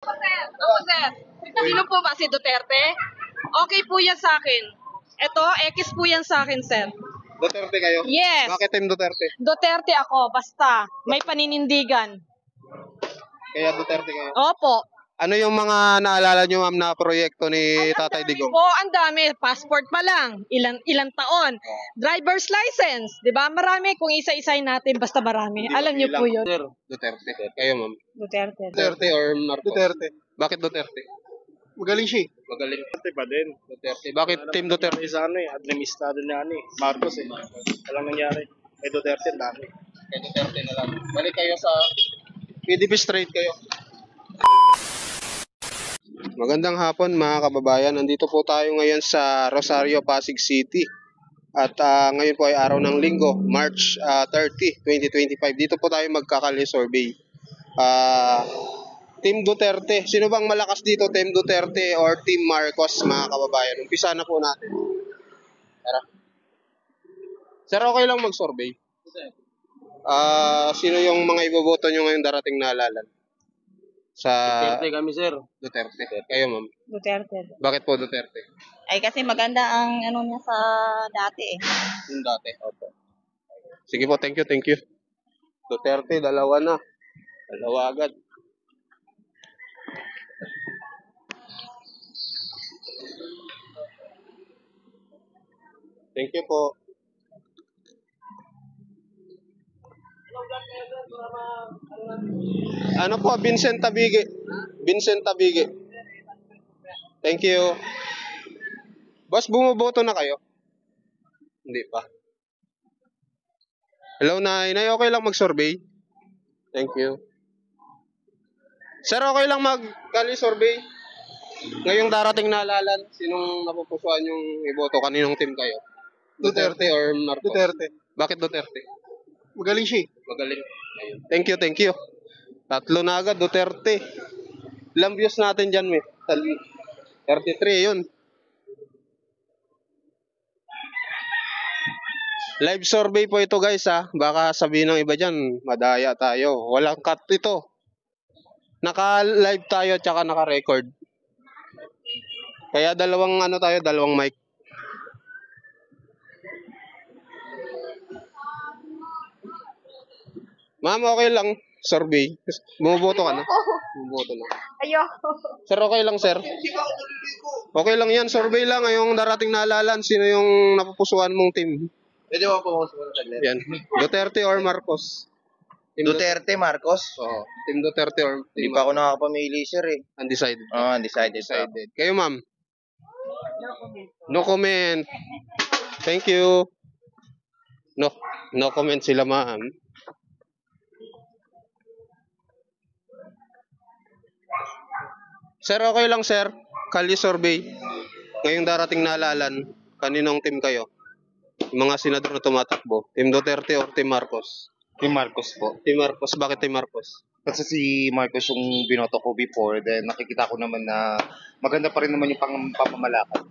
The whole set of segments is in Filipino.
Ako, sir. Sino po ba? Si Duterte? Okay po yan sa akin. Ito, X po yan sa akin, sir. Duterte kayo? Yes. Bakit Team Duterte? Duterte ako, basta. May paninindigan. Kaya Duterte kayo? Opo. Ano yung mga naalala nyo, ma'am, na proyekto ni Tatay Digong? Po, ang dami. Passport pa lang. Ilang taon. Driver's license. Di ba? Marami kung isa-isahin natin. Basta marami. Alam niyo po yun. Sir, Duterte. Kayo, ma'am? Duterte. Duterte or Marcos? Duterte. Bakit Duterte? Magaling siya. Magaling. Duterte pa din. Duterte. Bakit Team Duterte? Sa administrado niya Marcos Walang nangyari. Kay Duterte, dami. Kay Duterte na lang. Balik kayo sa PDP straight kayo. Magandang hapon mga kababayan. Nandito po tayo ngayon sa Rosario, Pasig City. At ngayon po ay araw ng Linggo, March 30, 2025. Dito po tayo magkakali survey. Team Duterte. Sino bang malakas dito? Team Duterte or Team Marcos mga kababayan? Umpisa na po natin. Tara. Sir, okay lang mag-survey? Sino yung mga iboboto nyo ngayong darating na halalan? Sa Duterte kami, sir. Duterte. Kayo, ma'am. Duterte. Bakit po Duterte? Ay kasi maganda ang ano niya sa dati eh. Yung dati. Opo. Sige po, thank you, thank you. Duterte, dalawa na. Dalawa agad. Thank you po. Ano po, Vincent Tabige. Vincent Tabige. Thank you. Boss, bumoboto na kayo? Hindi pa. Hello, Nay. Nay, okay lang mag-survey? Thank you. Sir, okay lang mag-kali survey? Ngayong darating na halalan, sinong napupusuan yung iboto? Kaninong team kayo? Duterte or Marcos? Duterte. Bakit Duterte? Magaling siya. Magaling. Ayun. Thank you, thank you. Tatlo na agad, Duterte. Ilang views natin dyan, may? 33, yun. Live survey po ito, guys, ha. Baka sabihin ng iba dyan, madaya tayo. Walang cut ito. Naka-live tayo, tsaka naka-record. Kaya dalawang mic. Ma'am, okay lang. Survey. Bumuboto ka na? Bumuboto na. Ayoko. Sir, okay lang, sir. Okay lang yan. Survey lang. Ngayong darating na halalan, sino yung napupusuan mong team? Pwede mo po sa saglit. Yan. Duterte or Marcos? Team Duterte, Marcos. Oo. Team Duterte or Hindi Team pa ako nakakapamili, sir eh. Undecided. Undecided. Undecided. Kayo, ma'am? No comment. Thank you. No comment sila, ma'am. Sir, okay lang, sir. Kali survey. Ngayong darating na halalan, kaninong team kayo? Yung mga senador na tumatakbo. Team Duterte or Team Marcos? Team Marcos po. Team Marcos. Bakit Team Marcos? Kasi si Marcos yung binoto ko before, then nakikita ko naman na maganda pa rin naman yung pamamalakad.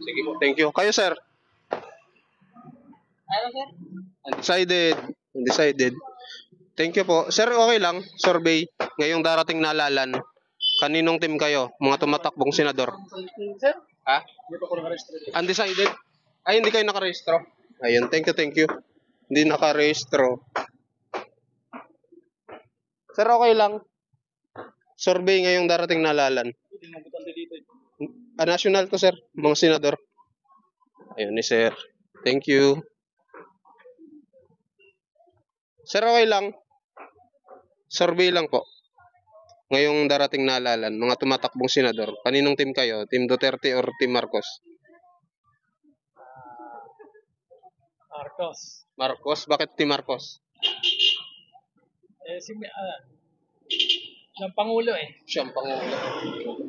Sige po. Thank you. Kayo, sir? Undecided. Undecided. Thank you po. Sir, okay lang. Survey. Ngayong darating na halalan, kaninong team kayo? Mga tumatakbong senador? Sir? Ha? Hindi pa ako nakarestro. Undecided? Ay, hindi kayo nakarehistro. Ayun, thank you, thank you. Hindi nakarehistro. Sir, okay lang. Survey ngayong darating na halalan. National to, sir. Mga senador. Ayun ni sir. Thank you. Sir, okay lang. Survey lang po. Ngayong darating na halalan, mga tumatakbong senador. Kaninong team kayo? Team Duterte or Team Marcos? Marcos. Marcos? Bakit Team Marcos? Ng Pangulo eh. Siyang Pangulo.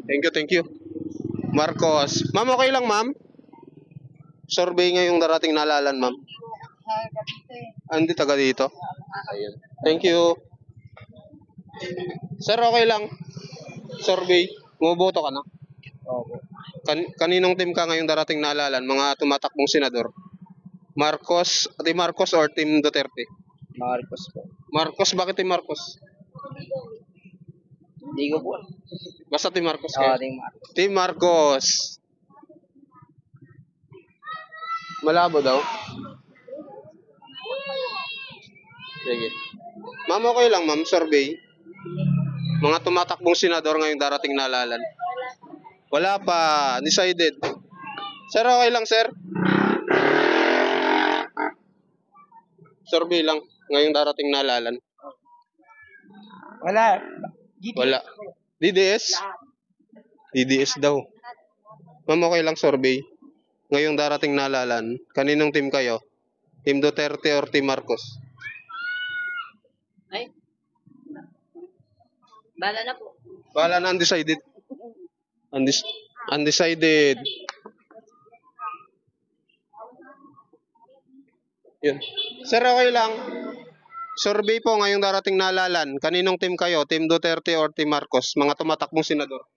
Thank you. Marcos. Ma'am, okay lang, ma'am? Survey ngayong darating na halalan, ma'am. Hindi taga dito. Ayun. Thank you. Sir, okay lang. Survey. Bumoboto ka na? Opo. Kaninong team ka ngayong darating na halalan? Mga tumatakbong senador? Marcos, Team Marcos or Team Duterte? Marcos po. Marcos, bakit Team Marcos? Hindi ko po. Basta Team Marcos Oo, kayo. Team Marcos. Team Marcos. Malabo daw. Sige. Ma'am, okay lang ma'am, survey. Mga tumatakbong senador ngayong darating na halalan. Wala pa, decided. Sir, okay lang sir? Survey lang ngayong darating na halalan. Wala. Wala. DDS? DDS daw. Ma'am, okay lang survey. Ngayong darating na halalan, kaninong team kayo? Team Duterte or Team Marcos? Ay. Bala na po. Wala na, undecided. Undecided. Yun. Sir, okay lang. Survey po ngayong darating na halalan. Kaninong team kayo? Team Duterte or Team Marcos? Mga tumatakbong senador.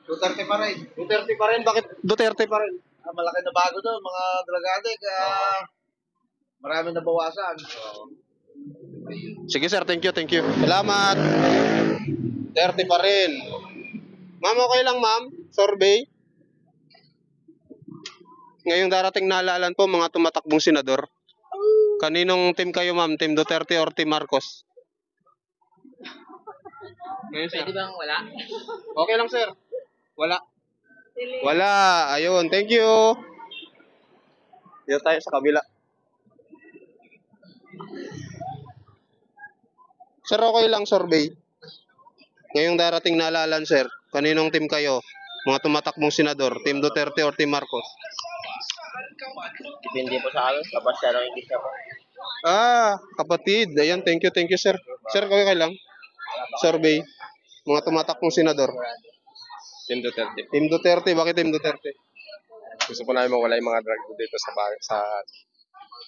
Duterte pa rin. Duterte pa rin? Bakit Duterte pa rin? Malaki na bago doon, mga dragade, kaya marami na bawasan. Sige sir, thank you, thank you. Salamat. Duterte pa rin. Ma'am, okay lang ma'am? Survey. Ngayong darating na halalan po, mga tumatakbong senador. Kaninong team kayo ma'am? Team Duterte or Team Marcos? Ngayon, sir. Pwede bang wala? Okay lang sir. Wala. Wala. Ayun, thank you. Dito tayo sa kabila. Sir, okay lang survey. Ngayong darating na halalan sir, kaninong team kayo? Mga tumatakbong senador, Team Duterte or Team Marcos? Depende po sa akin. Kapag siya lang hindi siya po. Kapatid. Ayan, thank you sir. Sir, okay lang. Survey. Mga tumatakbong senador. Team Duterte. Team Duterte, bakit Team Duterte? Gusto po namin mawala yung mga drug dito sa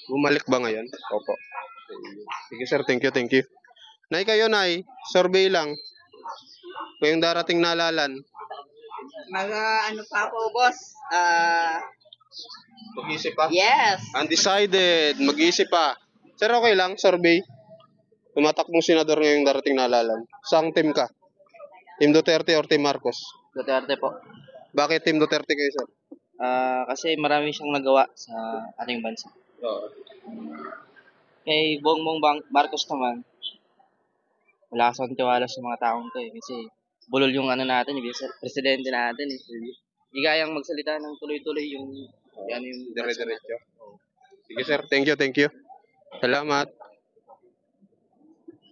Bumalik ba ngayon? Opo. Sige sir, thank you. Nay kayo, Nay. Survey lang. Ngayong darating na halalan. Ano pa ako, boss? Mag-isip pa? Yes. Undecided. Mag-iisip pa. Sir, okay lang. Survey. Tumatakbong senador ngayong darating na halalan. Saang team ka? Team Duterte or Team Marcos? Duterte po. Bakit Team Duterte kayo, sir? Kasi marami siyang nagawa sa ating bansa. Oo. Kay Bongbong Marcos naman, wala akong tiwala sa mga taong to eh. Kasi bulol yung natin, yung presidente natin eh. Hindi kayang magsalita ng tuloy-tuloy yung Dire-diretso. Sige, sir. Thank you. Salamat.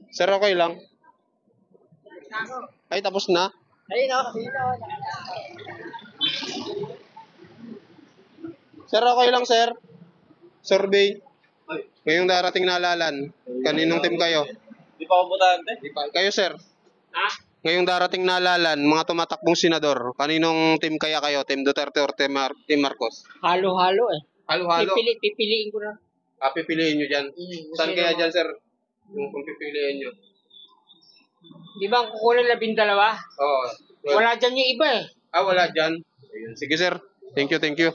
Sir, okay lang? Ay, tapos na? Sir, okay lang, sir? Survey. Ngayong darating na halalan, kaninong team kayo? Di pa ako butante. Kayo, sir? Ngayong darating na halalan, mga tumatakbong senador, kaninong team kaya kayo? Team Duterte or Team Marcos? Halo-halo eh. Halo-halo. Pipiliin ko na. Pipiliin nyo dyan. Saan kaya dyan, sir? Yung kung pipiliin nyo? Di ba ang kukunin 12? Oo. Wala dyan yung iba eh. Wala dyan. Ayun. Sige, sir. Thank you.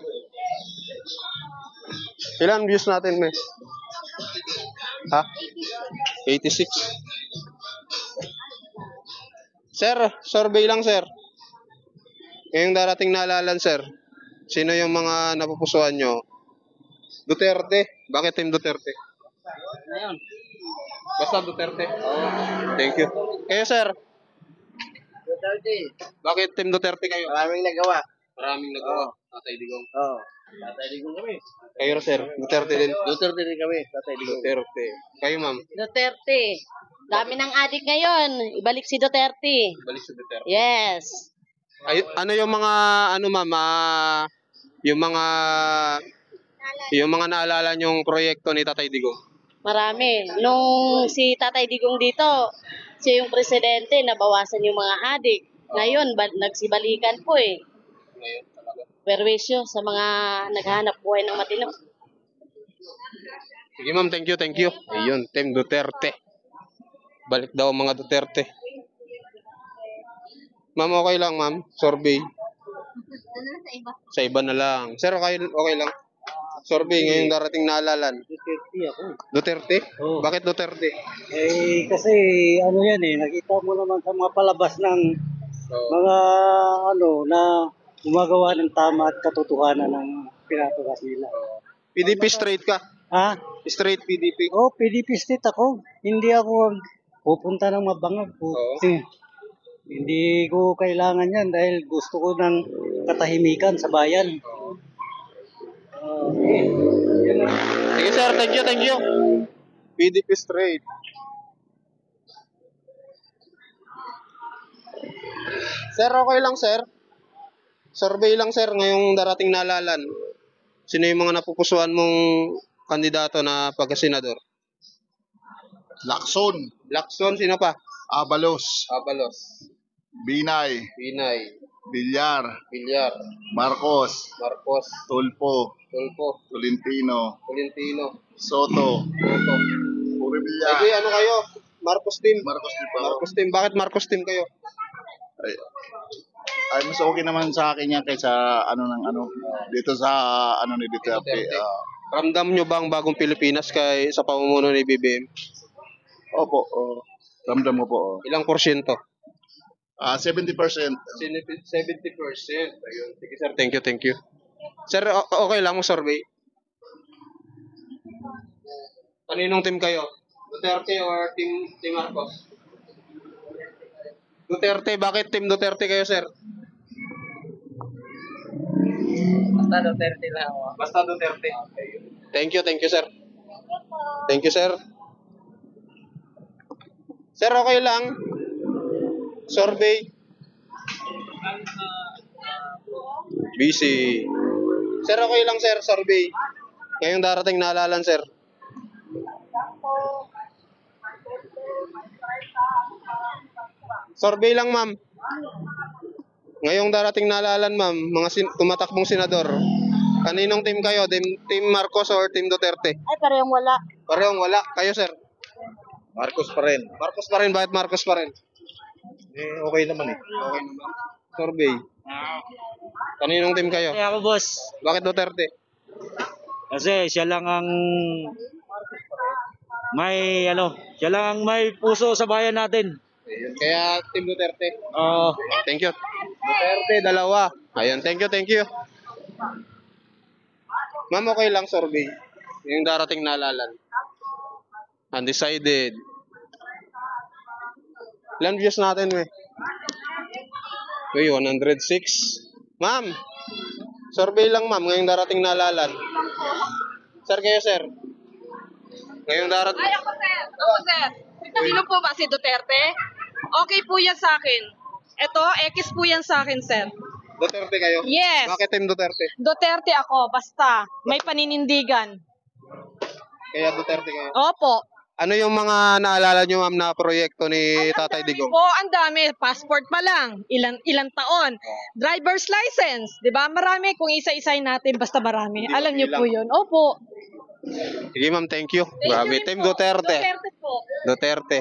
Ilan views natin, mes? Ha? 86. Sir, survey lang, sir. Ngayong darating na halalan, sir. Sino yung mga napupusuan nyo? Duterte. Bakit Team Duterte? Ngayon. Basta Duterte. Thank you. Kayo, sir. Duterte. Bakit Team Duterte kayo? Maraming nagawa. Maraming nagawa. Tatay Digong. Oo. Tatay Digong kami. Kayo, sir. Duterte din. Duterte din kami. Tatay Digong. Duterte. Kayo, ma'am. Duterte. Dami ng adik ngayon. Ibalik si Duterte. Balik sa Duterte. Yes. Ay, ano yung mga, ma'am, yung mga naalala nyong proyekto ni Tatay Digong? Marami. Nung si Tatay Digong dito, siya yung presidente, nabawasan yung mga adik. Ngayon, nagsibalikan po eh. Ngayon, talaga. Perwisyo sa mga naghahanap buhay ng matino. Sige, ma'am. Thank you. Ayun, Team Duterte. Balik daw ang mga Duterte. Ma'am, okay lang, ma'am. Survey. Sa iba na lang. Sir, okay lang. Survey ngayong darating na halalan. Duterte ako. Duterte? Oo. Bakit Duterte? Kasi ano yan nakita mo naman sa mga palabas ng mga na gumagawa ng tama at katotohanan ng pinatugas nila. PDP straight ka? Ha? Straight PDP? PDP state ako. Hindi ako pupunta ng mabangag po. Oo. Hindi ko kailangan yan dahil gusto ko ng katahimikan sa bayan. Yan lang. Sige sir, thank you. PDP straight. Sir, okay lang sir. Survey lang sir, ngayong darating na halalan. Sino yung mga napupusuan mong kandidato na pagka-senador? Lacson, Lacson, sino pa? Abalos, Abalos, Binay, Binay, Villar, Villar, Marcos, Tulfo, Tolentino, Soto, Puri Villar. Ay, ano kayo? Marcos team. Marcos din pa ako. Marcos team. Bakit Marcos team kayo? Ay, mas okay naman sa akin yan kaysa dito sa ni Duterte. Ramdam nyo ba ang bagong Pilipinas sa pamumuno ni BBM? Opo, ramdam mo po. Ilang porsyento? 70%. 70%. Ayun. Sige sir, thank you. Sir, okay lang mo survey? Kaninong team kayo? Duterte or team Marcos? Duterte, bakit team Duterte kayo sir? Basta Duterte lang ako. Basta Duterte. Thank you sir. Thank you sir. Sir, okay lang? Survey? Busy. Sir, okay lang sir, survey. Ngayong darating na halalan sir. Survey lang ma'am. Ngayong darating na halalan ma'am, mga tumatakbong senador. Kaninong team kayo? Team Marcos or team Duterte? Ay, parehong wala. Parehong wala. Kayo sir? Marcos pa rin. Marcos pa rin. Bakit Marcos pa rin? Okay naman eh. Okay naman. Survey. Kaninong team kayo? Kaya ako boss, Bakit Duterte? kasi siya lang ang may puso sa bayan natin. Kaya team Duterte. Oo. Thank you. Duterte, dalawa. Ayun, thank you. Ma'am, okay lang survey. Yung darating na halalan. Undecided. Ilan views natin, we? Uy, 106. Ma'am, survey lang ma'am, ngayong darating na halalan. Sir, kayo sir. Ngayong darating... Ay, ako sir. Sino po ba si Duterte? Okay po yan sa akin. Ito, X po yan sa akin, sir. Duterte kayo? Yes. Bakit team Duterte? Duterte ako, basta. May paninindigan. Kaya Duterte kayo? Opo. Ano yung mga naalala nyo ma'am na proyekto ni Tatay Digong? Po, ang dami. Passport pa lang. Ilang taon. Driver's license. 'Di ba? Marami. Kung isa-isahin natin, basta marami. Alam niyo po yun. Opo. Sige ma'am, thank you. Thank Grabe, you team po. Duterte. Duterte po. Duterte.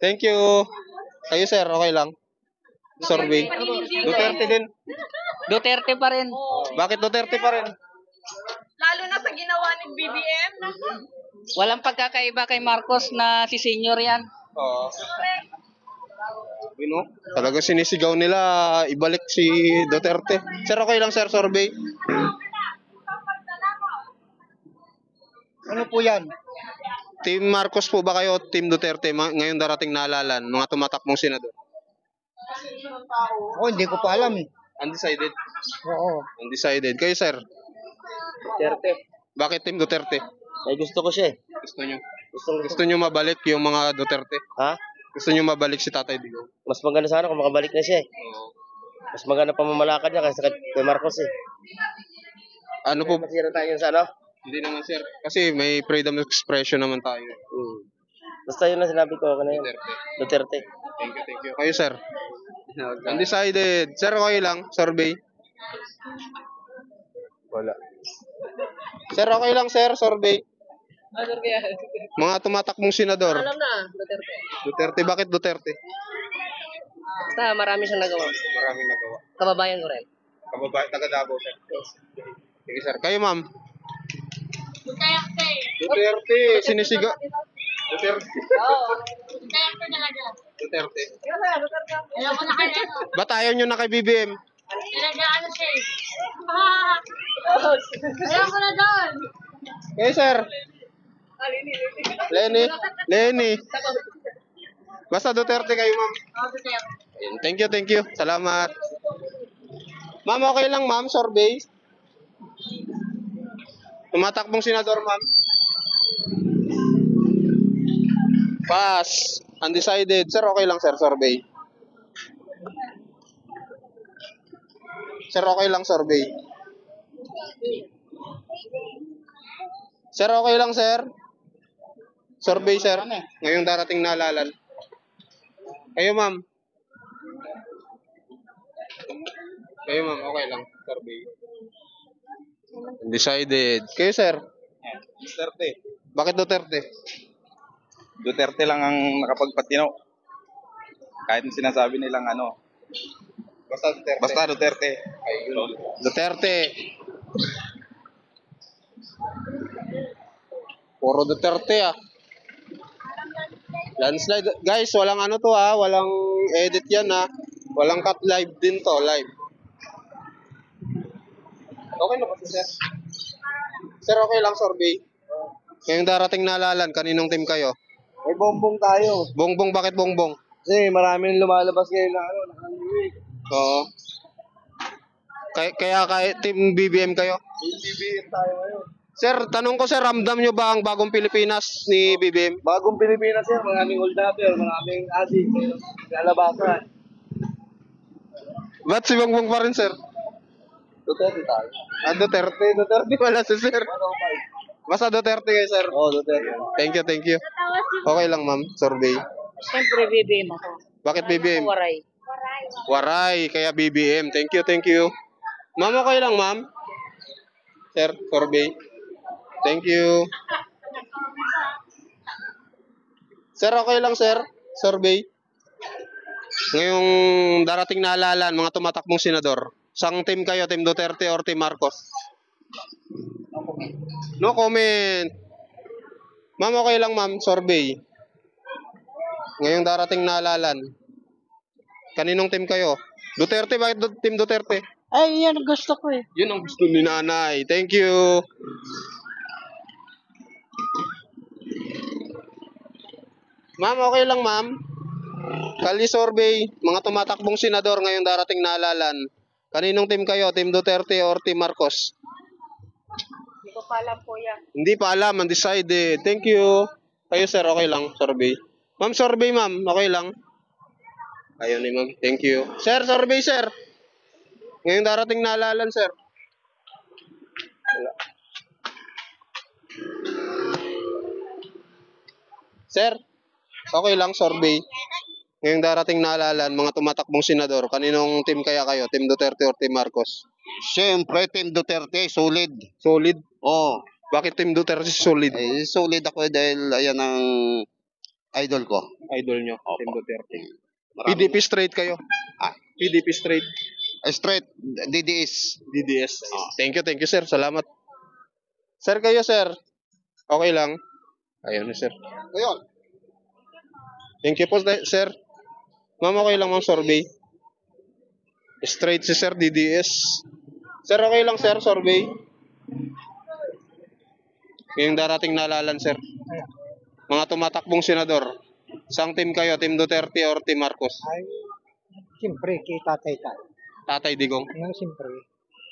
Thank you. Kayo sir, okay lang? Survey. Duterte din. Duterte pa rin. Bakit Duterte pa rin? Lalo na sa ginawa ni BBM. Walang pagkakaiba kay Marcos na si senior yan. Oo. Talaga sinisigaw nila ibalik si Duterte. Sir, okay lang sir, survey. Ano po yan? Team Marcos po ba kayo, Team Duterte, ngayong darating na halalan, mga tumatakbong senador? Hindi ko pa alam eh. Undecided? Oo. Undecided. Kayo sir? Duterte. Bakit Team Duterte? Ay gusto ko siya eh. Gusto nyo mabalik yung mga Duterte? Ha? Gusto nyo mabalik si Tatay Digong? Mas maganda sana kung makabalik na siya eh. Mas maganda pamamalakad niya kaysa kay Marcos eh. Ano po? Masira tayo sa ano? Hindi naman sir. Kasi may freedom of expression naman tayo. Basta yun ang sinabi ko kanina. Duterte. Thank you. Kayo sir? Undecided. Sir, okay lang? Survey? Wala. Sir, okay lang sir? Survey? Mga tumatakbong senador. Alam na, Duterte. Duterte, bakit Duterte? Basta marami siyang nagawa. Maraming nagawa. Kababayan ko rin. Kababae, taga Davao sir. Sige sir. Kayo ma'am? Duterte, sinisiga. Duterte. Duterte talaga. Duterte. Ayaw ko na kaya. Ba't ayaw nyo na kay BBM? Talaga ano siya eh. Ayaw ko na doon. Okay, sir. Lenny. Basta Duterte kayo, ma'am. Ayun, thank you. Salamat. Ma'am, okay lang, ma'am, survey. Tumatakbong senador, ma'am. Pass. Undecided. Sir, okay lang, sir, survey. Sir, okay lang, survey. Sir, okay lang, sir. Survey, sir. Ngayong darating na halalan. Kayo, ma'am. Kayo, ma'am, okay lang. Survey. Undecided. Kayo, sir. Duterte. Bakit Duterte? Duterte lang ang nakapagpatino. Kahit sinasabi nilang ano. Basta Duterte. Basta Duterte. Duterte. Puro Duterte ah. Landslide. Guys, walang ano to ah. Walang edit yan ah. Walang cut, live din to. Live. Okay na ba si sir? Sir, okay lang survey. Ngayong darating na halalan, kaninong team kayo? May bongbong tayo. Bongbong, bakit bongbong? Kasi maraming lumalabas ngayon na ano, nakaliwik. Oo. Kaya team BBM kayo? BBM tayo ngayon. Sir, tanong ko sir, ramdam nyo ba ang bagong Pilipinas ni BBM? Bagong Pilipinas yan, maraming hold-upper, maraming adik, lalabasan. Ba't si Bongbong pa rin sir? Duterte tayo. Duterte wala si sir. Basta Duterte kayo sir. Oo, Duterte. Thank you. Okay lang ma'am, survey. Siyempre, BBM ako. Bakit BBM? Waray. Waray, kaya BBM. Thank you. Ma'am, okay lang ma'am? Sir, survey. Thank you. Sir, okay lang sir? Survey. Ngayong darating na halalan, mga tumatakbong senador. Sang team kayo? Team Duterte or Team Marcos? No comment. Ma'am, okay lang ma'am, survey. Ngayong darating na halalan. Kaninong team kayo? Duterte, bakit Team Duterte? Ay, yan ang gusto ko eh. Yun ang gusto ni nanay. Thank you. Ma'am, okay lang ma'am. Kali survey, mga tumatakbong senador ngayong darating na halalan. Kaninong team kayo? Team Duterte or Team Marcos? Hindi ko pa alam po yan. Hindi pa alam, undecided. Thank you. Kayo sir, okay lang, survey. Ma'am, survey ma'am, okay lang. Ayun ni ma'am, thank you. Sir, survey sir. Ngayong darating na halalan sir. Wala. Sir, okay lang, survey. Ngayong darating na halalan, mga tumatakbong senador, kaninong team kaya kayo? Team Duterte or Team Marcos? Siyempre, Team Duterte, solid. Solid? Oo. Bakit Team Duterte solid? Solid ako dahil ayan ang idol ko. Idol nyo, Opo. Team Duterte. Maraming- PDP straight kayo? Ah. PDP straight. Straight, DDS. DDS. Thank you sir. Salamat. Sir kayo sir. Okay lang. Ayun sir. Ayun. Thank you po sir. Ma'am, okay lang ma'am, survey. Straight si sir, DDS. Sir, okay lang sir, survey. Yung darating na halalan sir. Mga tumatakbong senador. Sang team kayo? Team Duterte or Team Marcos? Ay, siyempre, kay Tatay tayo. Tatay Digong. Yan, siyempre.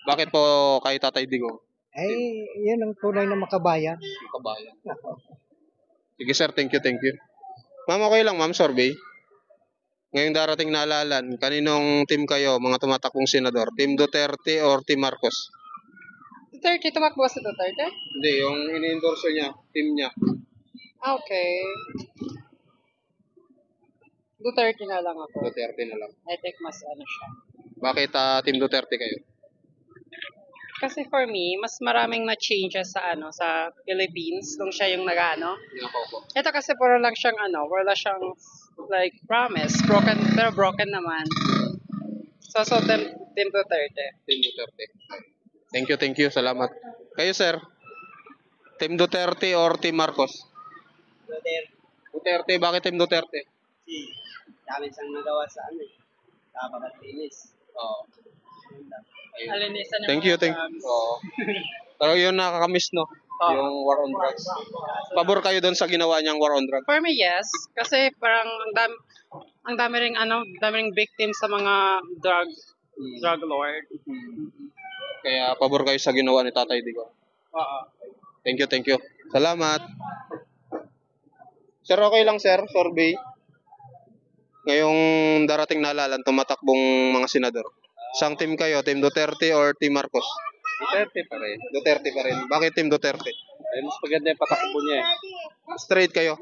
Bakit po kay Tatay Digong? Ay, yan ang tunay na makabayan. Kabayan. Sige sir, thank you. Ma'am, okay lang ma'am, survey. Ngayong darating na halalan, kaninong team kayo, mga tumatakbong senador? Team Duterte or Team Marcos? Duterte, tumakbo sa Duterte? Hindi, yung ini-endorse niya, team niya. Okay. Duterte na lang ako. Duterte na lang. I think mas ano siya. Bakit Team Duterte kayo? Kasi for me, mas maraming na changes sa sa Philippines nung siya yung nag-ano. Nakaupo. Ito kasi puro lang siyang wala siyang like promise, broken naman. So Team Duterte. Team Duterte. Thank you. Salamat. Kayo, sir. Team Duterte or Team Marcos? Duterte, bakit Team Duterte? Dami siyang nagawa sa sa Bacatinis. Oo. Alinisan ng Thank you, thank you. Oo. Pero yun nakakamiss, no? Yung war on drugs. Pabor kayo doon sa ginawa niyang war on drugs? For me, yes. Kasi parang ang dami ring dami ring victim sa mga drug lord. Kaya pabor kayo sa ginawa ni Tatay Digong. Oo. Thank you, thank you. Salamat. Sir, okay lang sir, survey. Ngayong darating na halalan, tumatakbong mga senador. Sang team kayo, Team Duterte or Team Marcos? Duterte pa rin. Duterte pa rin. Bakit Team Duterte? Ay, mas maganda yung patakbo niya eh. Straight kayo?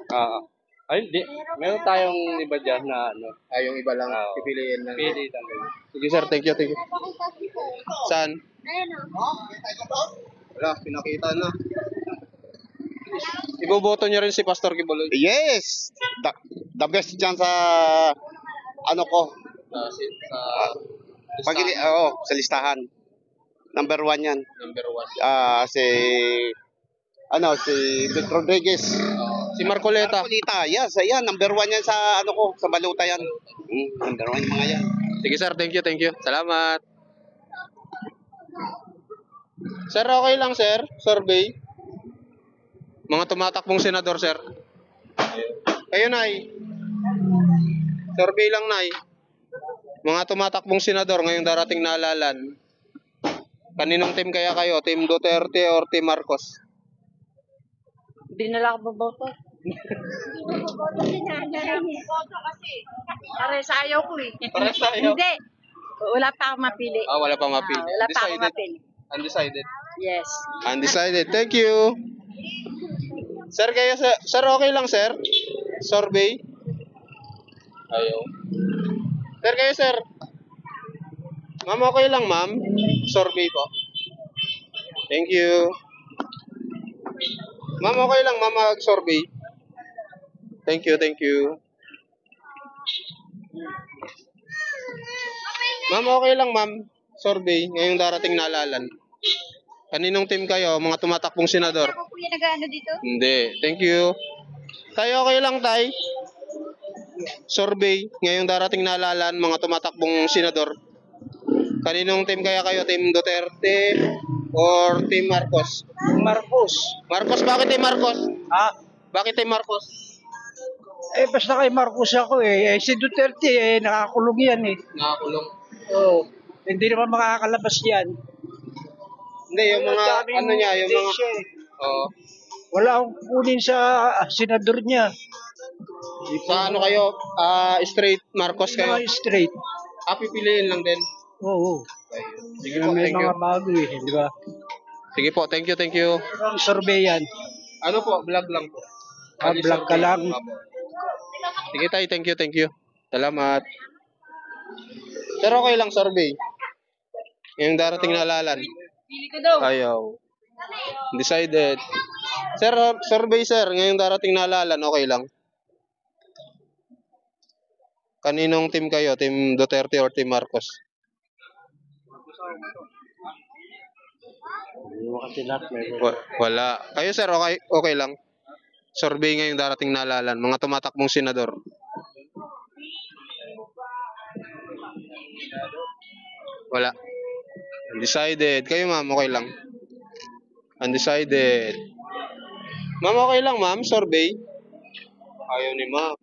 Ay, hindi. Meron tayong iba dyan na ano. Yung iba lang. Pipiliin lang. Pili lang. Sige sir, thank you, thank you. Saan? Wala, pinakita na. Iboboto niya rin si Pastor Kibuloy. Yes! The best dyan sa ano ko. Sa listahan. Number 1 yan. Number 1. Si Vic Rodriguez. Si Marcoleta. Yes, ayan, number 1 yan sa ano ko, sa baluta yan. Number 1 yung mga yan. Sige sir, thank you, thank you. Salamat. Sir, okay lang sir, survey. Mga tumatakbong senador sir. Kayo Nay. Survey lang Nay. Mga tumatakbong senador ngayong darating na halalan. Kaninong team kaya kayo? Team Duterte or Team Marcos? Hindi na lang ako baboto. Pare sa ayaw ko eh. Para sa iyo. Hindi. Wala pa akong mapili. Wala pa mapili. Wala pa akong mapili. Undecided. Yes. Undecided. Thank you. Sir, sir, okay lang, sir? Survey? Ayaw. Sir, sir? Ma'am, okay lang, ma'am? Survey po. Thank you. Ma'am, okay lang, ma'am, mag-survey. Thank you, thank you. Ma'am, okay lang, ma'am. Survey, ngayong darating na halalan. Kaninong team kayo? Mga tumatakbong senador? Ako kuya nag-ano dito? Hindi. Thank you. Tayo okay lang, tay? Survey, ngayong darating na halalan, mga tumatakbong senador. Kaninong team kaya kayo? Team Duterte or Team Marcos? Marcos. Marcos, bakit Team Marcos? Bakit Team Marcos? Basta kay Marcos ako si Duterte nakakulong yan Nakakulong. Oo. Hindi naman makakalabas yan. Hindi, yung mga, ano niya, yung mga... Oo. Wala akong kunin sa senador niya. Sa ano kayo? Straight Marcos kayo? Mga straight. Pipiliin lang din. Oo. Sige po, May thank you. mga bago di ba? Sige po, thank you, thank you. Ang survey yan. Ano po, vlog lang po. Vlog ka lang. Sige tayo, thank you, thank you. Salamat. Pero okay lang, survey. Yung darating na halalan. Ayaw. Decided. Sir, survey sir, ngayong darating na halalan, okay lang. Kaninong team kayo? Team Duterte or Team Marcos? Wala. Kayo sir, okay lang. Survey ngayong darating na halalan, mga tumatakbong senador. Wala. Undecided. Kayo ma'am, okay lang. Undecided. Ma'am, okay lang ma'am, survey. Ayaw ni ma'am.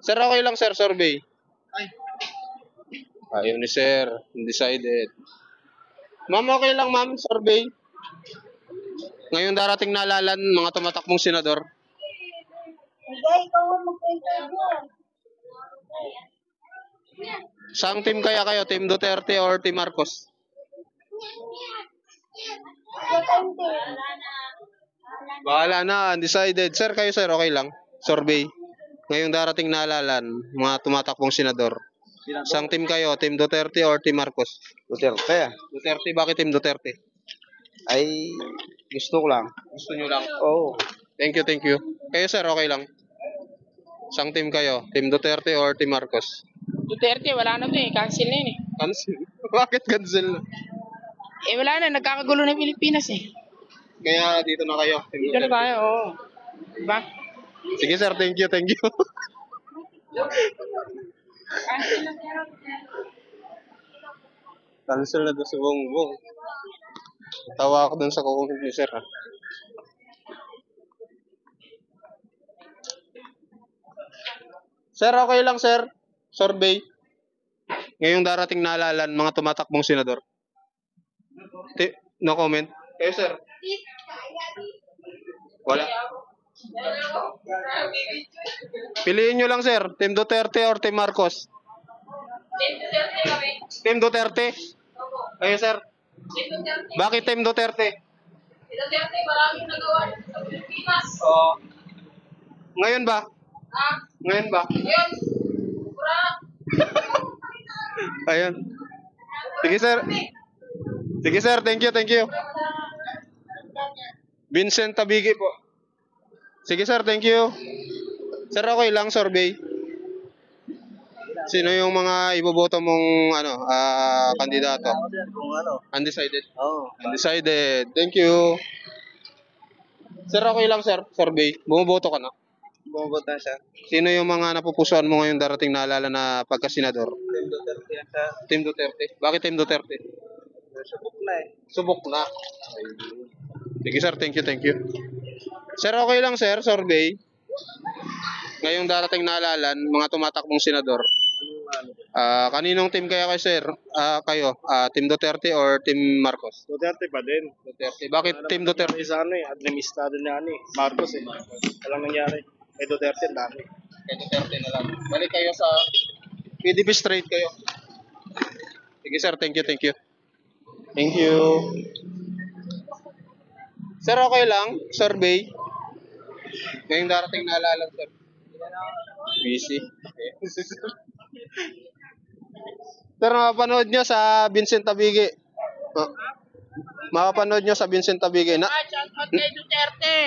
Sir, okay lang sir, survey. Ayaw ni sir, undecided. Ma'am, okay lang ma'am, survey. Ngayong darating na halalan, mga tumatakbong senador. Saang team kaya kayo? Team Duterte or Team Marcos? Bahala na, undecided. Sir, kayo sir, okay lang? Survey. Ngayong darating na halalan, mga tumatakbong senador. Saang team kayo? Team Duterte or Team Marcos? Duterte. Duterte, bakit Team Duterte? Ay, gusto ko lang. Gusto nyo lang? Oo. Thank you, thank you. Kayo sir, okay lang? Saang team kayo? Team Duterte or Team Marcos? Duterte, wala na to cancel na yun Cancel? Bakit cancel? Wala na, nagkakagulo ng Pilipinas Kaya dito na kayo. Team Dito na Duterte. tayo, oo. Diba? Sige sir, thank you, thank you. Cancel na doon si Bongbong. Tawa ako dun sa comment ni sir. Sir, okay lang sir. Survey. Ngayong darating na halalan, mga tumatakbong senador. No comment. Kayo sir. Wala. Piliin nyo lang sir. Team Duterte or Team Marcos? Team Duterte. Kayo sir. Bakit Team Duterte? Duterte, maraming nagawa sa Pilipinas. Oo. Ngayon ba? Ha? Ngayon ba? Ngayon, pura. Ayun. Sige sir. Sige sir, thank you, thank you. Vincent Tabigi po. Sige sir, thank you. Sir, okay lang survey. Sino yung mga iboboto mong kandidato? Kung ano. Undecided. Oo. Undecided. Thank you. Sir, okay lang sir, survey. Bumoboto ka na. Bumoboto na siya. Sino yung mga napupusuan mo ngayong darating na alala na pagka-senador? Team Duterte yan siya. Team Duterte. Bakit Team Duterte? Subok na eh. Subok na. Sige sir, thank you, thank you. Sir, okay lang sir, survey. Ngayong darating na halalan, mga tumatakbong senador. Kaninong team kaya kayo sir? Kayo, Team Duterte or Team Marcos? Duterte pa din. Duterte. Bakit Team Duterte? Sa administrado niya Marcos eh. Walang nangyari. Kay Duterte, ang dami. Kay Duterte na lang. Balik kayo sa PDP straight kayo. Sige sir, thank you, thank you. Thank you. Sir, okay lang, survey. Ngayong darating na halalan sir. Busy. Sir, mapapanood nyo sa Vincent Tabigi. Mapapanood nyo sa Vincent Tabigi. Shoutout kay Duterte.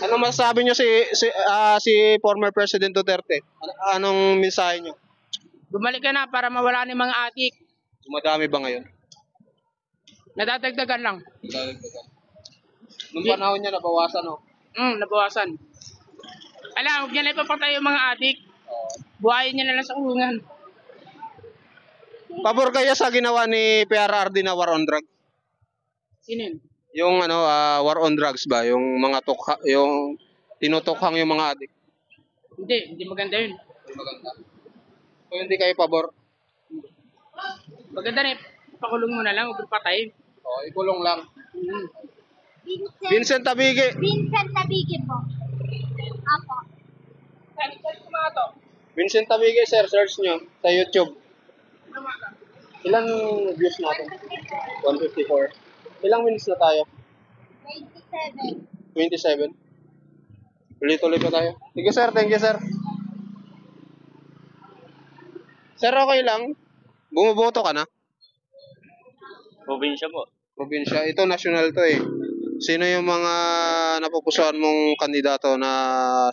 Ano masasabi nyo si former President Duterte? Anong mensahe nyo? Bumalik ka na para mawala ni mga adik. Dumadami ba ngayon? Nadadagdagan lang. Nung panahon niya nabawasan, no? Nabawasan. Huwag niya na ipapatay yung mga adik. Buhayin niya na lang sa kulungan. Pabor kayo sa ginawa ni PRRD na war on drugs? Sino yun? Yung war on drugs ba? Yung mga yung tinutukhang yung mga adik? Hindi maganda yun. Hindi maganda. So hindi kayo pabor? Maganda na pakulong mo na lang, huwag patayin. Oo, ikulong lang. Vincent Tabigi. Vincent Tabigi po. Apo. Vincent Tabigi, sir, search nyo sa YouTube. Ilang views natin? 154. Ilang minutes na tayo? 27. 27? Tuloy-tuloy pa tayo. Sige sir, thank you sir. Sir, okay lang. Bumoboto ka na? Probinsya po. Probinsya. Ito, national to eh. Sino yung mga napupusuan mong kandidato na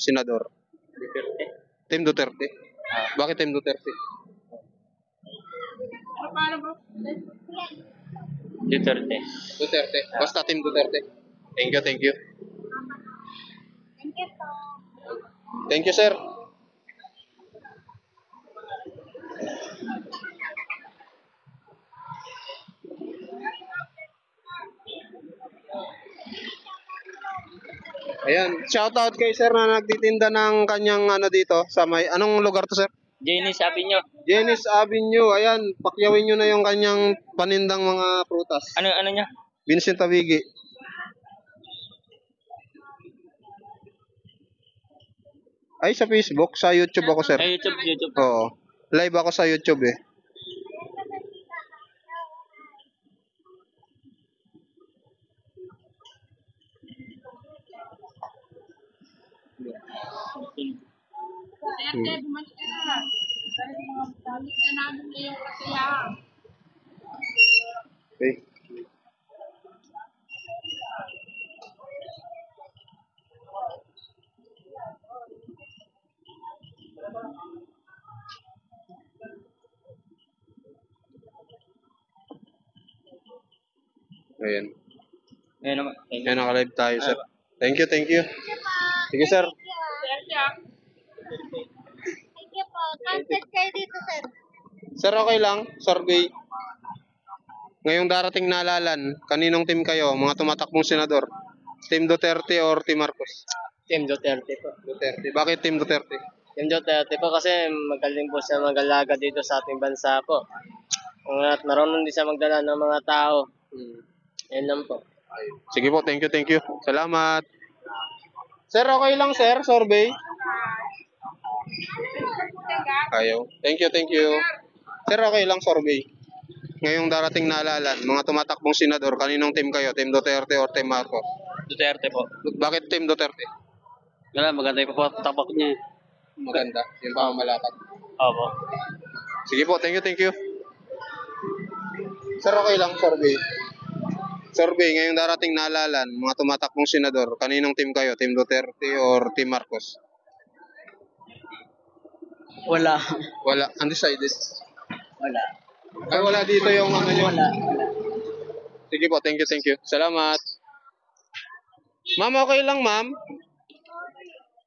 senador? Duterte. Team Duterte. Bakit Team Duterte? Duterte. Duterte. Basta Team Duterte. Thank you, thank you. Thank you po. Thank you, sir. Ayan, shoutout kay sir na nagtitinda ng kanyang dito sa may anong lugar to sir? Jenny, sabi nyo. Janice Avenue. Ayan, pakyawin nyo na yung kanyang panindang mga prutas. Ano niya? Vincent Tabigi. Ay, sa Facebook, sa YouTube ako sir. YouTube. Oo. Live ako sa YouTube eh. Duterte, bumalik ka na. Dahil mga balik na namin ngayong kasiyahan. Okay. Ayan. Ayun naman. Yan, naka-live tayo, sir. Thank you, thank you. Sige, sir. Thank you po. Contact kayo dito, sir. Sir, okay lang. Survey. Ngayong darating na halalan, kaninong team kayo? Mga tumatakbong senador? Team Duterte or Team Marcos? Team Duterte po. Duterte. Bakit Team Duterte? Team Duterte po kasi magaling po siya mag-alaga dito sa ating bansa po. At marunong din siya magdala ng mga tao. Yan lang po. Sige po, thank you, thank you. Salamat. Sir, okay lang, sir? Survey? Ayaw. Thank you, thank you. Sir, okay lang, survey. Ngayong darating na halalan, mga tumatakbong senador, kaninong team kayo? Team Duterte or Team Marcos? Duterte po. Bakit Team Duterte? Wala, maganda yung papatakbak niya. Maganda. Yung pamamalakad. Opo. Sige po, thank you, thank you. Sir, okay lang, survey. Survey, ngayong darating na halalan, mga tumatakbong senador, kaninong team kayo? Team Duterte or Team Marcos? Wala. Wala. Undecided. Wala. Ay, wala dito yung ano nyo. Sige po, thank you, thank you. Salamat. Ma'am, okay lang, ma'am?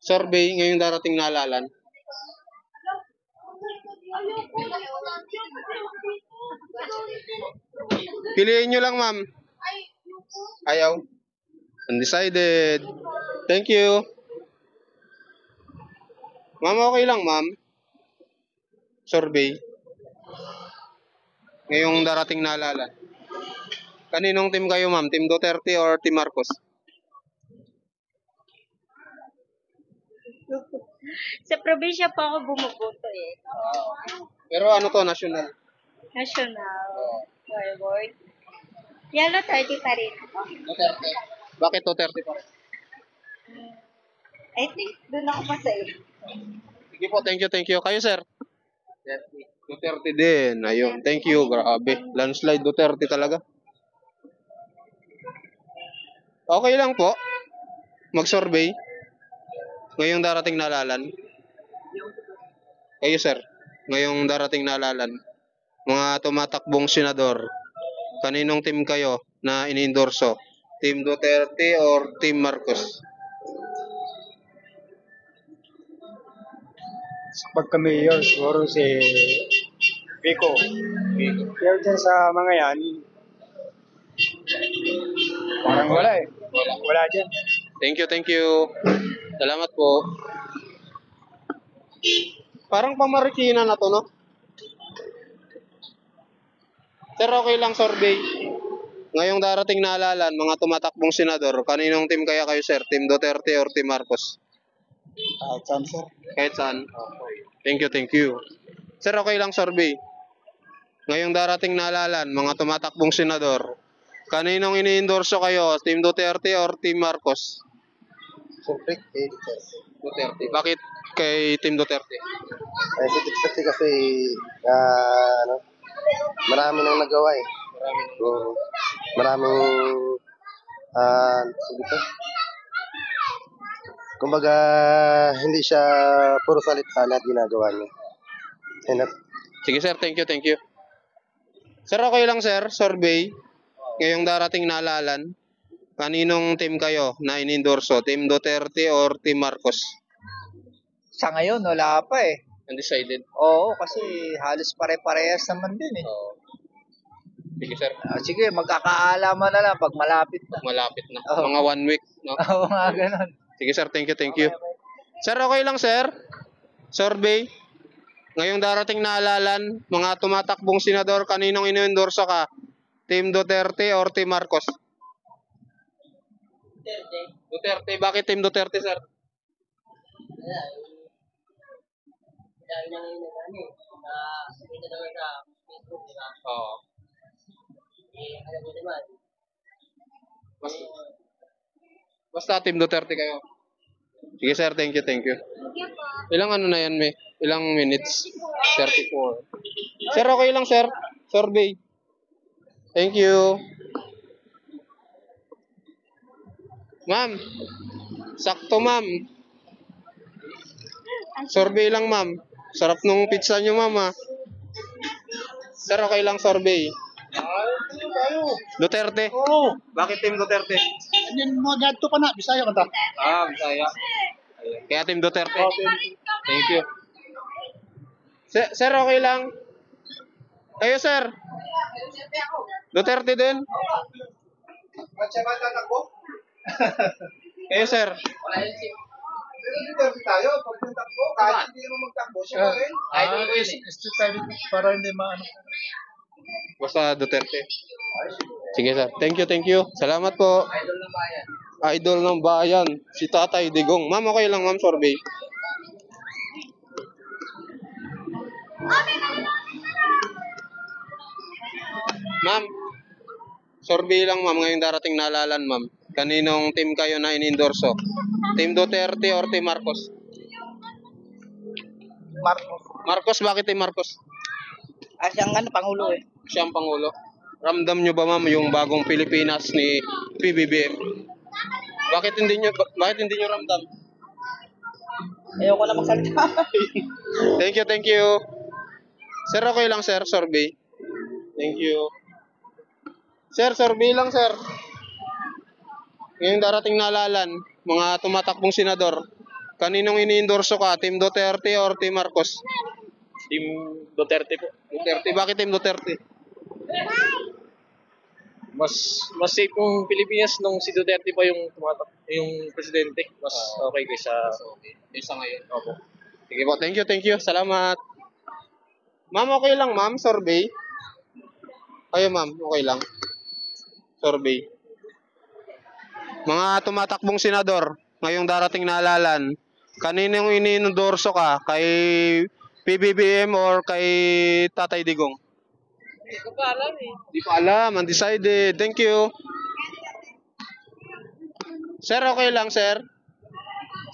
Survey, ngayong darating na halalan. Piliin nyo lang, ma'am. Ayaw. Undecided. Thank you. Ma'am, okay lang, ma'am? Survey. Ngayong darating na halalan. Kaninong team kayo, ma'am? Team Duterte or Team Marcos? Sa probinsya pa ako bumuboto eh. Pero ano to, national? National. Forward. Yellow 30 pa rin. Duterte. Bakit Duterte pa? I think doon ako masaya. Sige po, thank you, thank you. Kayo, sir? Duterte din. Ayun, thank you. Grabe. Landslide Duterte talaga. Okay lang po. Mag-survey. Ngayong darating na halalan. Kayo, sir. Ngayong darating na halalan. Mga tumatakbong senador. Kaninong team kayo na ini-endorso? Team Duterte or Team Marcos? Pagka-mayor, siguro si Vico. Pero dyan sa mga yan, parang wala eh. Wala dyan. Thank you, thank you. Salamat po. Parang pamarikina na to, no? Sir, okay lang, survey. Ngayong darating na halalan, mga tumatakbong senador, kaninong team kaya kayo, sir? Team Duterte or Team Marcos? Kahit saan, sir. Kahit saan? Thank you, thank you. Sir, okay lang, survey. Ngayong darating na halalan, mga tumatakbong senador, kaninong ini-endorso kayo? Team Duterte or Team Marcos? Siyempre, Duterte. Bakit kay Team Duterte? Ay, si Duterte kasi, marami nang nagawa eh. Maraming, sabi ko, kumbaga, hindi siya puro salita na ginagawa niya. Sige, sir. Thank you, thank you. Sir, okay lang, sir. Survey. Ngayong darating na halalan, kaninong team kayo na in-endorso? Team Duterte or Team Marcos? Sa ngayon, wala pa eh. Undecided. Oo, kasi halos pare-parehas naman din eh. Sige, sir. Sige, magkakaalaman na lang pag malapit na. Malapit na. Oo. Mga 1 week, no? Oo, mga ganun. Sige, sir. Thank you, thank you. Sir, okay lang, sir? Survey. Ngayong darating na halalan, mga tumatakbong senador, kaninong ino-endorso ka? Team Duterte or Team Marcos? Duterte. Duterte. Bakit Team Duterte, sir? Wala. Dahil na ngayon na ano eh. Kita naman sa Facebook, di ba? Oo. Alam mo naman. Basta Team Duterte kayo. Sige, sir. Thank you, thank you. Ilang ano na yan, may? Ilang minutes? 34. Sir, okay lang, sir. Survey. Thank you. Ma'am. Sakto, ma'am. Survey lang, ma'am. Sarap nung pizza nyo, ma'am, ha. Sir, okay lang, survey. Duterte. Oo. Bakit Team Duterte? Yan mga gadto pa na. Bisaya ka ta. Bisaya. Kaya Team Duterte. Thank you. Sir, okay lang. Kayo, sir. Duterte din. Siya ba tatakbo? Kayo, sir. Duterte tayo. Pag tatakbo, kahit hindi naman magtakbo, siya pa rin. Para hindi maano. Basta Duterte. Sige, sir. Thank you. Salamat po. Idol ng bayan. Si Tatay Digong. Ma'am, okay lang, ma'am, survey. Ma'am, survey lang, ma'am, ngayong darating na halalan, ma'am. Kaninong team kayo na inendorso? Team Duterte or Team Marcos? Marcos, bakit Team Marcos? Siyang Pangulo eh. Siyang Pangulo. Ramdam nyo ba, ma'am, yung bagong Pilipinas ni PBBM? Bakit hindi nyo ramdam? Ayoko na magsalita. Thank you. Sir, okay lang, sir, survey. Thank you. Sir, survey lang, sir. Ngayong darating na halalan, mga tumatakbong senador, kaninong iniendorso ka? Team Duterte or Team Marcos? Team Duterte po. Duterte. Bakit Team Duterte? Mas safe yung Pilipinas nung si Duterte pa yung yung presidente. Mas okay kaysa ngayon. Opo. Sige po, thank you. Salamat. Ma'am, okay lang, ma'am, survey. Kayo, ma'am, okay lang. Survey. Mga tumatakbong senador, ngayong darating na halalan, kaninong iniendorso ka? Kay PBBM or kay Tatay Digong? Hindi ko pa alam eh. Di pa alam, undecided. Thank you. Sir, okay lang, sir?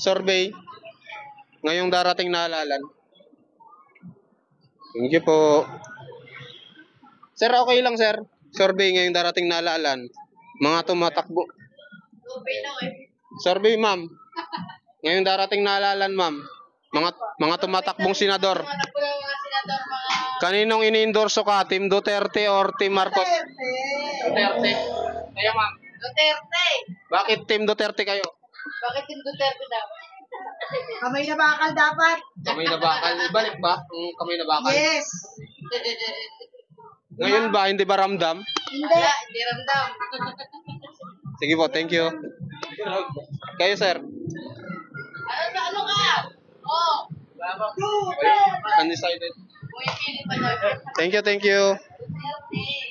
Survey. Ngayong darating na halalan. Thank you po. Sir, okay lang, sir? Survey ngayong darating na halalan. Mga tumatakbo. Survey, ma'am. Ngayong darating na halalan, ma'am. Mga tumatakbong senador. Kaninong iniendorso ka? Team Duterte or Team Marcos? Duterte. Kayo, ma'am. Duterte! Bakit Team Duterte kayo? Bakit yung Duterte daw? Kamay na bakal dapat. Kamay na bakal. Ibalik ba ang kamay na bakal? Yes. Ngayon ba, hindi ba ramdam? Hindi. Hindi ramdam. Sige po, thank you. Kayo, sir. Ano ka? Oh. Undecided. Thank you.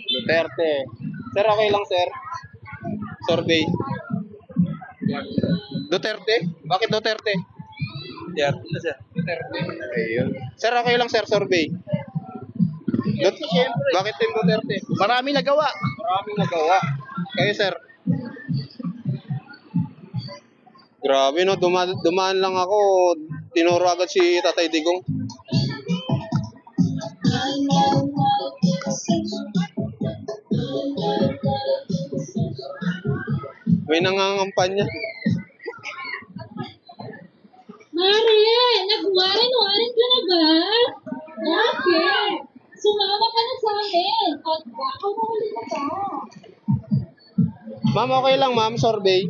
Duterte. Sir, okay lang, sir. Survey. Duterte? Bakit Duterte? Duterte. Ayun. Sir, okay lang, sir, survey. Bakit Team Duterte? Marami nagawa. Kayo, sir. Grabe, no, dumaan lang ako, tinuro agad si Tatay Digong. May nangangampanya. Mare, nagwarin-warin ka na ba? Bakit? Sumama ka na sa amin. At baka mahuli ka pa. Ma'am, okay lang, ma'am, survey.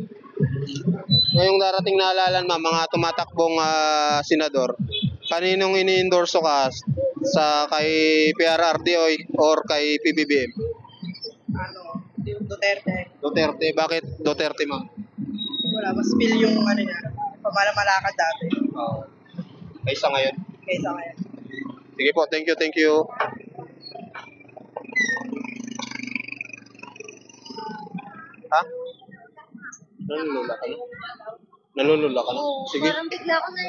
Ngayong darating na halalan, ma'am, mga tumatakbong senador, kaninong iniendorso ka sa kay PRRD or kay PBBM? Duterte. Duterte. Bakit Duterte, ma'am? Wala, mas feel yung niya. Pamalamalakad dati. Kaysa ngayon. Kaysa ngayon. Sige po, thank you. Ha? Nalulula ka na? Sige. Parang bigla ko na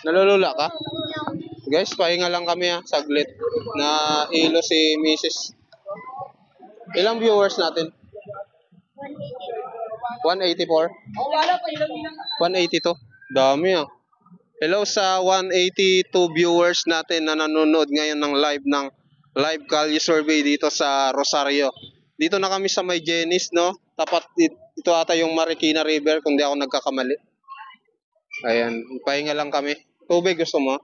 Nalulula ka? Guys, pahinga lang kami saglit. Na hilo si Mrs. Ilang viewers natin? 184? 182? Dami Hello sa 182 viewers natin na nanonood ngayon ng live Kalye Survey dito sa Rosario. Dito na kami sa may Jenis, no? Tapat ito ata yung Marikina River kung di ako nagkakamali. Ayan, pahinga lang kami. Tubig gusto mo?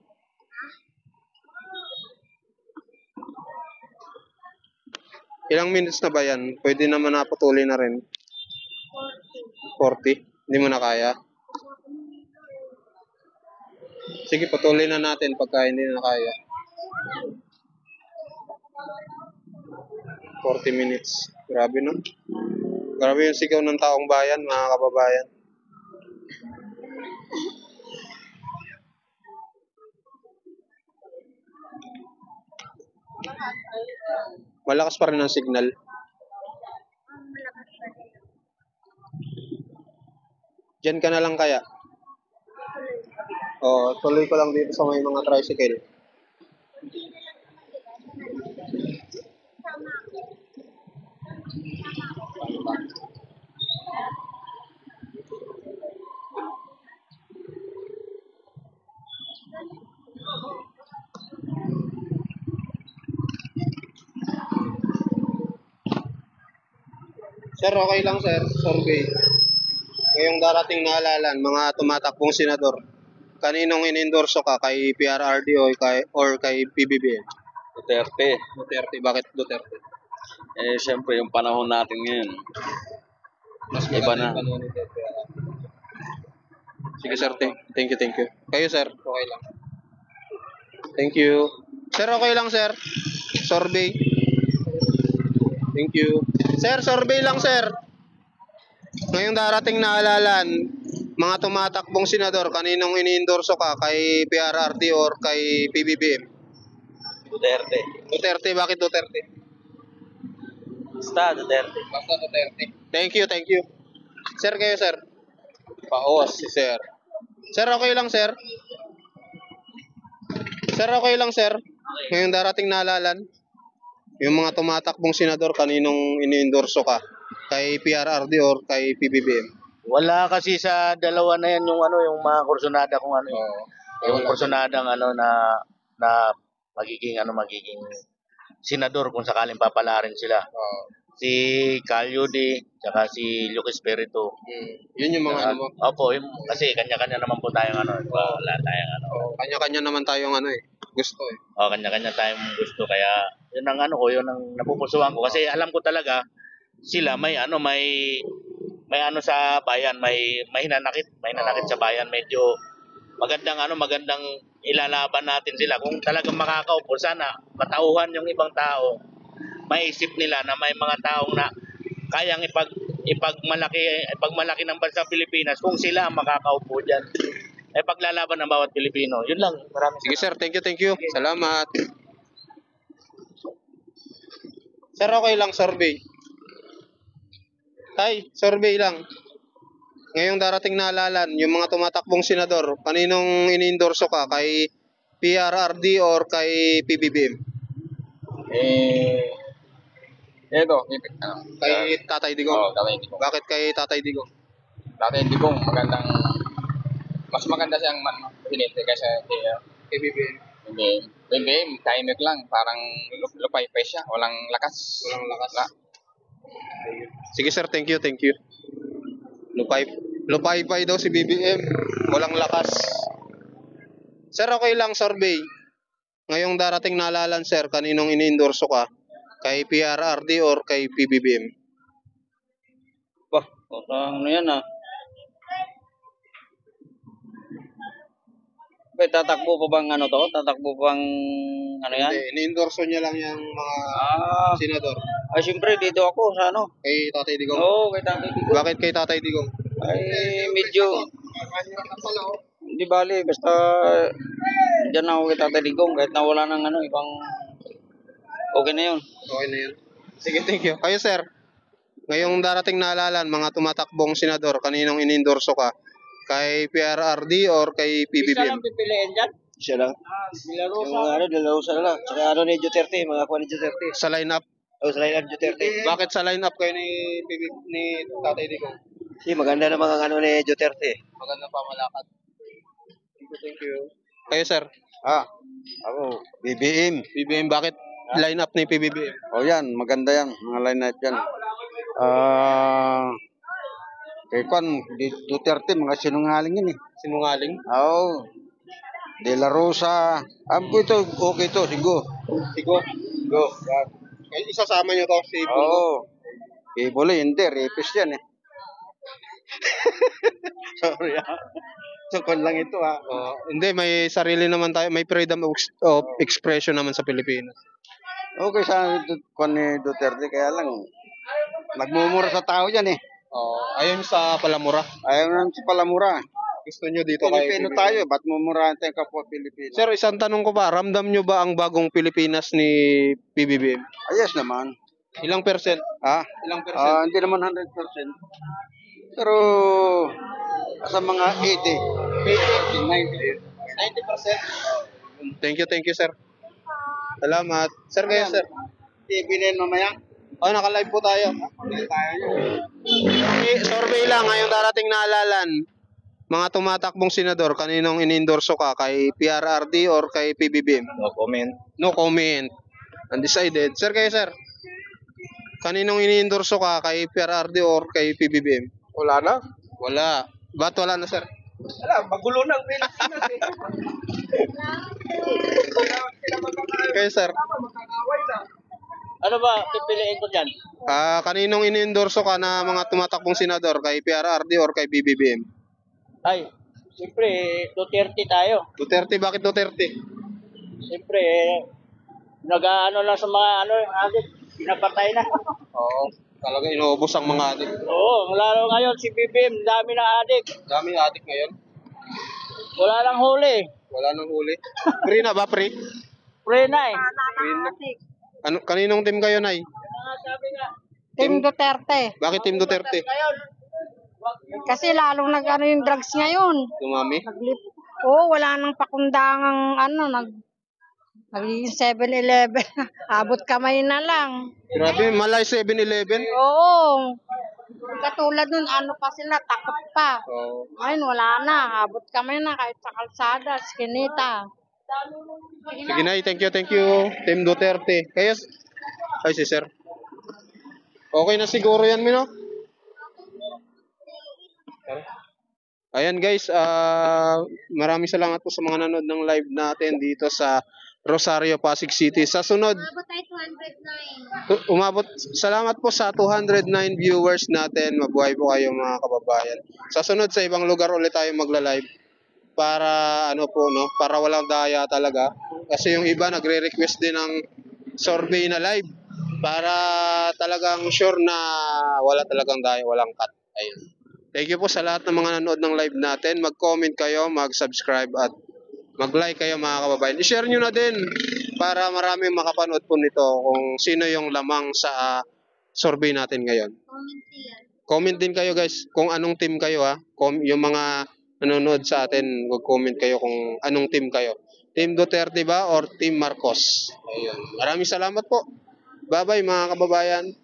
Ilang minutes na ba yan? Pwede naman napatuloy na rin. 40? Hindi mo na kaya? Sige, patuloy na natin pagka hindi na kaya. 40 minutes. Grabe no? Grabe yung sigaw ng taong bayan, mga kababayan. Malakas pa rin ang signal. Diyan ka na lang kaya? Oo, tuloy ko lang dito sa may mga tricycle. Sir, okay lang sir, survey. Ngayong darating na halalan, mga tumatakbong senador, kaninong inendorso ka? Kay PRRD or kay PBBM? Duterte. Duterte. Bakit Duterte? Siyempre, yung panahon natin ngayon. Mas iba na. yung panahon ni Duterte. Sige sir, thank you. Kayo sir, okay lang. Thank you. Sir, okay lang sir. Survey. Thank you. Sir, survey lang sir. Ngayong darating na halalan, mga tumatakbong senador, kaninong iniendorso ka? Kay PRRD or kay PBBM? Duterte. Duterte, bakit Duterte? Basta Duterte. Basta Duterte. Thank you. Sir, kayo sir. Paos si sir. Sir, okay lang sir. Sir, okay lang sir. Ngayong darating na halalan, yung mga tumatakbong senador, kaninong iniendorso ka? Kay PRRD or kay PBBM? Wala kasi sa dalawa na yan yung yung mga kursunada kung ano. Yung kursunadang na magiging senador kung sakaling papalarin sila. Si Calyude, saka si Luke Espiritu. Yun yung mga Opo, kasi kanya-kanya naman po tayong wala tayong kanya-kanya naman tayong gusto eh. Kanya-kanya tayong gusto, kaya yun ang yun ang napupusuan ko kasi alam ko talaga sila may sa bayan, may hinanakit sa bayan, medyo magandang ilalaban natin sila kung talagang makakaupo. Sana matauhan yung ibang tao, maisip nila na may mga taong na kayang ipagmalaki ng bansa Pilipinas kung sila ang makakaupo diyan. Paglalaban ng bawat Pilipino. Yun lang. Maraming sige sir, thank you. Salamat. Sir, okay lang survey. Tay, survey lang. Ngayong darating na halalan, yung mga tumatakbong senador, kaninong iniendorso ka? Kay PRRD or kay PBBM? Kay Tatay Digong? Tatay Digong. Bakit kay Tatay Digong? Tatay Digong, mas maganda siyang presidente kaysa kay BBM. BBM, tahimik lang, parang lupay-pay siya, walang lakas. Sige sir, thank you. Lupay-pay daw si BBM, walang lakas. Sir, okay lang survey. Ngayong darating na halalan sir, kaninong iniendorso ka? Kay PRRD or kay PBBM? Yan tatakbo pa bang Tatakbo pa bang yan? Hindi, iniendorso niya lang yung mga senador. Siyempre dito ako sa Kay Tatay Digong? Oo, kay Tatay Digong. Bakit kay Tatay Digong? Medyo hindi bali, basta dyan ako kay Tatay Digong kahit na wala nang ibang okay na yun. Sige, thank you. Kayo sir, ngayong darating na halalan, mga tumatakbong senador, kaninong iniendorso ka? Kay PRRD or kay PBBM? Isa lang pipiliin dyan? Siya lang. De La Rosa na lang. Tsaka ni Duterte, mga kuha ni Duterte. Sa lineup? Sa lineup Duterte. Bakit sa lineup kayo ni Tatay Digong? Maganda naman ang ni Duterte. Maganda pa malakad. Thank you. Kayo sir? Ako, BBM. PBBM, bakit lineup ni PBBM? Yan, maganda yan. Mga lineup yan. Kay Duterte, mga sinungaling yun eh. Sinungaling? Oo. De La Rosa. Ito, okay to, sigo. Sigo? Go. Isasama nyo to si Bongo. Oo. Ibolo, hindi. Rapist yan eh. Sorry Sukon lang ito Hindi, may sarili naman tayo. May freedom of expression naman sa Pilipinas. Okay sa kung ni Duterte, kaya lang nagmumura sa tao yan eh. Ayun sa palamura. Ayaw naman sa palamura. Gusto nyo dito kay Pilipino tayo, ba't mumurahan tayong kapwa Pilipino? Sir, isang tanong ko pa, ramdam nyo ba ang bagong Pilipinas ni PBBM? Yes naman. Ilang percent? Ilang percent? Hindi naman 100%. Pero sa mga 80, 90%. Thank you, sir. Salamat. Sir, kayo, sir. TV mamaya. Naka-live po tayo. Survey lang, ngayong darating na halalan. Mga tumatakbong senador, kaninong inendorso ka? Kay PRRD or kay PBBM? No comment. No comment. Undecided. Sir, kayo, sir. Kaninong inendorso ka? Kay PRRD or kay PBBM? Wala na. Wala. Ba't wala na, sir? Wala, magulo na ang Pilipinas eh. Kayo, sir. Ano ba pipiliin ko dyan? Kaninong inendorso ka na mga tumatakbong senador? Kay PRRD or kay PBBM? Ay, siyempre, Duterte tayo. Duterte, bakit Duterte? Siyempre, nag-ano lang sa mga pinapatay na. Talaga inuubos ang mga adik. Oo, lalo ngayon si BBM, dami na adik. Dami adik ngayon. Wala nang huli. Wala nang huli. Free na ba, free? Pre na eh. Kaninong team kayo, Nay? Team Duterte. Bakit Team Duterte? Kasi lalong nag-ano yung drugs ngayon. Dumami? Wala nang pakundangang nagiging 7-Eleven. Abot kamay na lang. Grabe, malay 7-Eleven. Oo. Katulad nun, pa sila, takot pa. Ngayon, wala na. Abot kamay na kahit sa kalsada, skinita. Sige, Nay. Thank you. Team Duterte. Kayo? Ay, si sir. Okay na siguro yan, Mino? Ayan guys, maraming salamat po sa mga nanood ng live natin dito sa Rosario, Pasig City. Sa sunod, salamat po sa 209 viewers natin. Mabuhay po kayo mga kababayan. Sa sunod, sa ibang lugar ulit tayo magla-live para para walang daya talaga. Kasi yung iba nagre-request din ng survey na live para talagang sure na wala talagang daya, walang cut. Ayun. Thank you po sa lahat ng mga nanood ng live natin. Mag-comment kayo, mag-subscribe at mag-like kayo mga kababayan. I-share nyo na din para maraming makapanood po nito kung sino yung lamang sa survey natin ngayon. Comment din kayo guys kung anong team kayo yung mga nanonood sa atin, mag-comment kayo kung anong team kayo. Team Duterte ba or Team Marcos? Ayun. Maraming salamat po. Bye-bye mga kababayan.